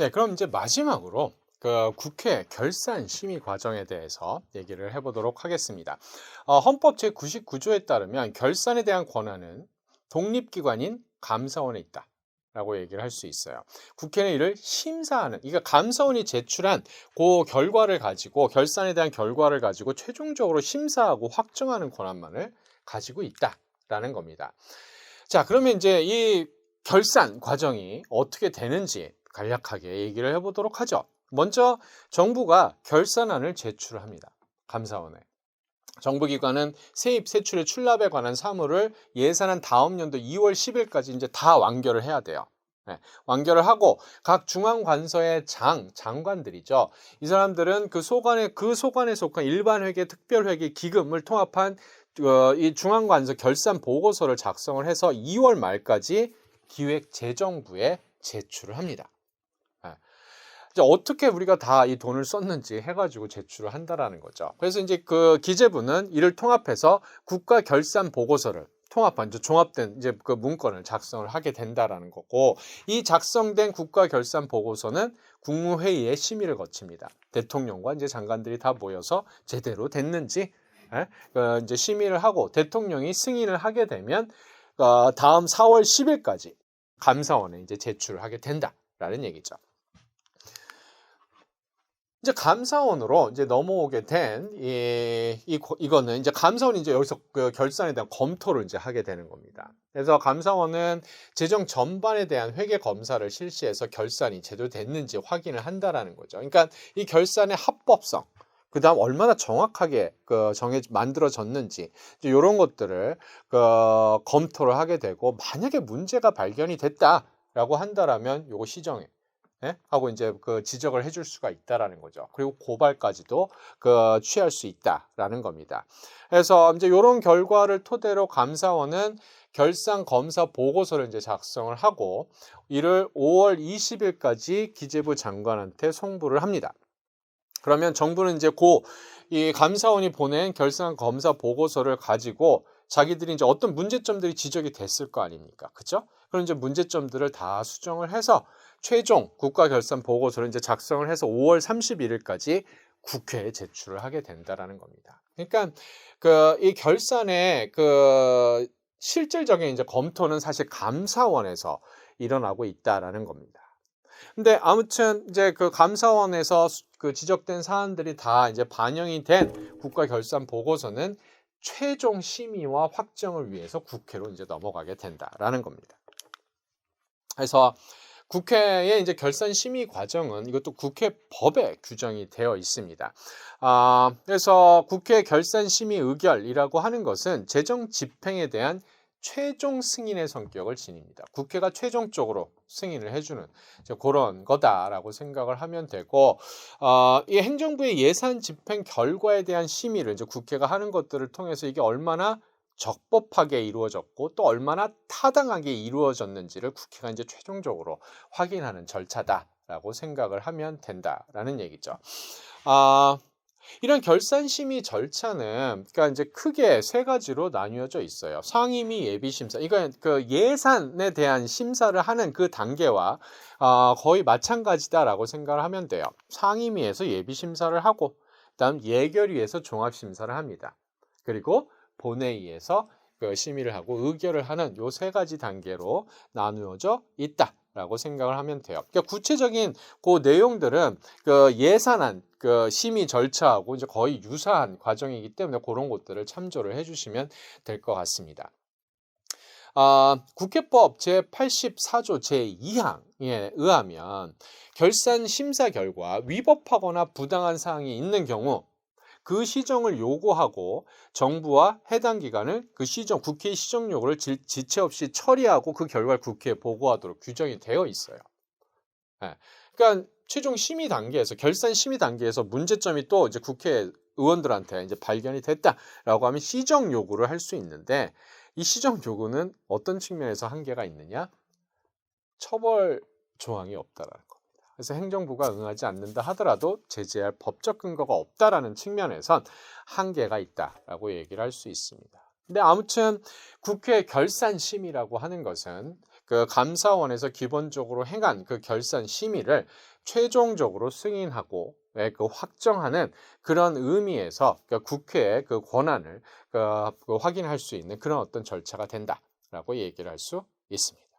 네, 그럼 이제 마지막으로 그 국회 결산 심의 과정에 대해서 얘기를 해보도록 하겠습니다. 헌법 제99조에 따르면 결산에 대한 권한은 독립기관인 감사원에 있다. 라고 얘기를 할 수 있어요. 국회는 이를 심사하는, 그러니까 감사원이 제출한 그 결과를 가지고 결산에 대한 결과를 가지고 최종적으로 심사하고 확정하는 권한만을 가지고 있다라는 겁니다. 자, 그러면 이제 이 결산 과정이 어떻게 되는지 간략하게 얘기를 해보도록 하죠. 먼저 정부가 결산안을 제출합니다. 감사원에. 정부기관은 세입, 세출의 출납에 관한 사무를 예산안 다음 연도 2월 10일까지 이제 다 완결을 해야 돼요. 네, 완결을 하고 각 중앙관서의 장관들이죠. 이 사람들은 그 소관에 속한 일반회계, 특별회계, 기금을 통합한 이 중앙관서 결산 보고서를 작성을 해서 2월 말까지 기획재정부에 제출을 합니다. 이제 어떻게 우리가 다 이 돈을 썼는지 해가지고 제출을 한다라는 거죠. 그래서 이제 그 기재부는 이를 통합해서 국가 결산 보고서를 통합한 이제 종합된 이제 그 문건을 작성을 하게 된다라는 거고, 이 작성된 국가 결산 보고서는 국무회의의 심의를 거칩니다. 대통령과 이제 장관들이 다 모여서 제대로 됐는지 이제 심의를 하고 대통령이 승인을 하게 되면 다음 4월 10일까지 감사원에 이제 제출을 하게 된다라는 얘기죠. 이제 감사원으로 이제 넘어오게 된 이거는 이제 감사원이 이제 여기서 그 결산에 대한 검토를 이제 하게 되는 겁니다. 그래서 감사원은 재정 전반에 대한 회계 검사를 실시해서 결산이 제대로 됐는지 확인을 한다라는 거죠. 그러니까 이 결산의 합법성, 그다음 얼마나 정확하게 만들어졌는지 이런 것들을 검토를 하게 되고, 만약에 문제가 발견이 됐다라고 한다라면 요거 시정해. 하고 이제 그 지적을 해줄 수가 있다라는 거죠. 그리고 고발까지도 취할 수 있다라는 겁니다. 그래서 이제 이런 결과를 토대로 감사원은 결산 검사 보고서를 이제 작성을 하고 이를 5월 20일까지 기재부 장관한테 송부를 합니다. 그러면 정부는 이제 이 감사원이 보낸 결산 검사 보고서를 가지고 자기들이 이제 어떤 문제점들이 지적이 됐을 거 아닙니까? 그죠? 그럼 이제 문제점들을 다 수정을 해서 최종 국가 결산 보고서를 이제 작성을 해서 5월 31일까지 국회에 제출을 하게 된다라는 겁니다. 그러니까 이 결산의 실질적인 이제 검토는 사실 감사원에서 일어나고 있다라는 겁니다. 근데 아무튼 이제 그 감사원에서 그 지적된 사안들이 다 이제 반영이 된 국가 결산 보고서는 최종 심의와 확정을 위해서 국회로 이제 넘어가게 된다라는 겁니다. 그래서 국회의 이제 결산 심의 과정은 이것도 국회 법에 규정이 되어 있습니다. 그래서 국회 결산 심의 의결이라고 하는 것은 재정 집행에 대한 최종 승인의 성격을 지닙니다. 국회가 최종적으로 승인을 해주는 그런 거다라고 생각을 하면 되고, 이 행정부의 예산 집행 결과에 대한 심의를 이제 국회가 하는 것들을 통해서 이게 얼마나 적법하게 이루어졌고 또 얼마나 타당하게 이루어졌는지를 국회가 이제 최종적으로 확인하는 절차다라고 생각을 하면 된다라는 얘기죠. 이런 결산 심의 절차는 그러니까 이제 크게 세 가지로 나뉘어져 있어요. 상임위, 예비 심사. 이건 그 예산에 대한 심사를 하는 그 단계와 거의 마찬가지다라고 생각을 하면 돼요. 상임위에서 예비 심사를 하고, 그다음 예결위에서 종합 심사를 합니다. 그리고 본회의에서 그 심의를 하고 의결을 하는 요 세 가지 단계로 나누어져 있다라고 생각을 하면 돼요. 그러니까 구체적인 그 내용들은 그 예산안 그 심의 절차하고 이제 거의 유사한 과정이기 때문에 그런 것들을 참조를 해주시면 될 것 같습니다. 국회법 제84조 제2항에 의하면 결산 심사 결과 위법하거나 부당한 사항이 있는 경우 그 시정을 요구하고 정부와 해당 기관은 그 국회 시정 요구를 지체 없이 처리하고 그 결과를 국회에 보고하도록 규정이 되어 있어요. 그러니까 최종 심의 단계에서 결산 심의 단계에서 문제점이 또 이제 국회 의원들한테 이제 발견이 됐다라고 하면 시정 요구를 할 수 있는데, 이 시정 요구는 어떤 측면에서 한계가 있느냐? 처벌 조항이 없다라는 거. 그래서 행정부가 응하지 않는다 하더라도 제재할 법적 근거가 없다라는 측면에선 한계가 있다라고 얘기를 할 수 있습니다. 근데 아무튼 국회 결산 심의라고 하는 것은 그 감사원에서 기본적으로 행한 그 결산 심의를 최종적으로 승인하고 그 확정하는 그런 의미에서 국회의 그 권한을 확인할 수 있는 그런 어떤 절차가 된다라고 얘기를 할 수 있습니다.